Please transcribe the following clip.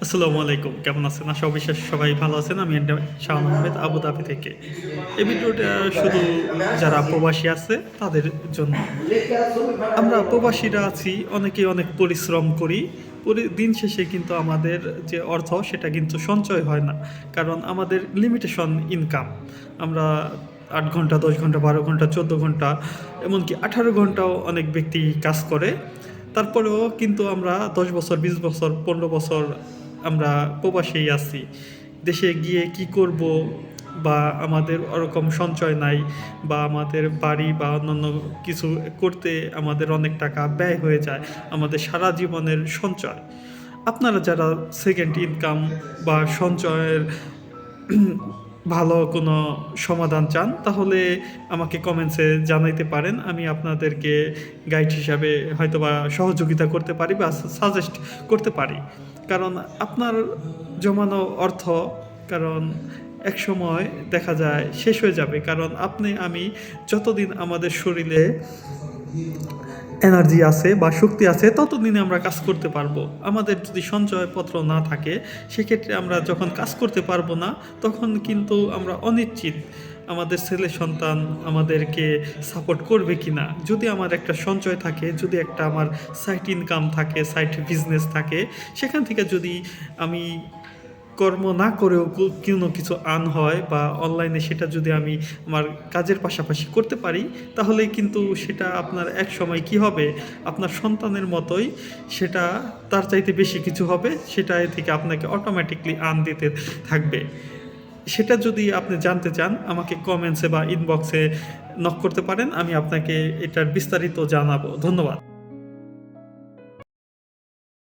আসসালামু আলাইকুম, কেমন আছেন? আশা বিশ্বাস সবাই ভালো আছেন। আমি শাওন আহমেদ আবুধাবি থেকে। এই ভিডিওটা শুধু যারা প্রবাসী আছে তাদের জন্য। আমরা প্রবাসীরা আছি, অনেকেই অনেক পরিশ্রম করি। দিন শেষে কিন্তু আমাদের যে অর্থ সেটা কিন্তু সঞ্চয় হয় না। কারণ আমাদের লিমিটেশন ইনকাম। আমরা ৮ ঘন্টা, ১০ ঘন্টা, ১২ ঘন্টা, ১৪ ঘন্টা, এমনকি ১৮ ঘন্টাও অনেক ব্যক্তি কাজ করে। তারপরেও কিন্তু আমরা ১০ বছর, ২০ বছর, ১৫ বছর আমরা প্রবাসেই আছি। দেশে গিয়ে কি করব, বা আমাদের ওরকম সঞ্চয় নাই, বা আমাদের বাড়ি বা অন্যান্য কিছু করতে আমাদের অনেক টাকা ব্যয় হয়ে যায়, আমাদের সারা জীবনের সঞ্চয়। আপনারা যারা সেকেন্ড ইনকাম বা সঞ্চয়ের ভালো কোনো সমাধান চান, তাহলে আমাকে কমেন্টসে জানাইতে পারেন। আমি আপনাদেরকে গাইড হিসাবে হয়তোবা সহযোগিতা করতে পারি বা সাজেস্ট করতে পারি। কারণ আপনার জমানো অর্থ, কারণ একসময় দেখা যায় শেষ হয়ে যাবে। কারণ আমি যতদিন আমাদের শরীরে এনার্জি আছে বা শক্তি আছে ততদিনে আমরা কাজ করতে পারবো। আমাদের যদি সঞ্চয়পত্র না থাকে, সেক্ষেত্রে আমরা যখন কাজ করতে পারবো না, তখন কিন্তু আমরা অনিশ্চিত আমাদের ছেলে সন্তান আমাদেরকে সাপোর্ট করবে কি না। যদি আমার একটা সঞ্চয় থাকে, যদি একটা আমার সাইড ইনকাম থাকে, সাইড বিজনেস থাকে, সেখান থেকে যদি আমি কর্ম না করেও কোনো কিছু আর্ন হয় বা অনলাইনে সেটা যদি আমি আমার কাজের পাশাপাশি করতে পারি, তাহলেই কিন্তু সেটা আপনার একসময় কি হবে, আপনার সন্তানের মতোই সেটা, তার চাইতে বেশি কিছু হবে, সেটা থেকে আপনাকে অটোমেটিকলি আর্ন দিতে থাকবে। সেটা যদি আপনি জানতে চান, আমাকে কমেন্টসে বা ইনবক্সে নক করতে পারেন। আমি আপনাকে এটার বিস্তারিত জানাবো। ধন্যবাদ।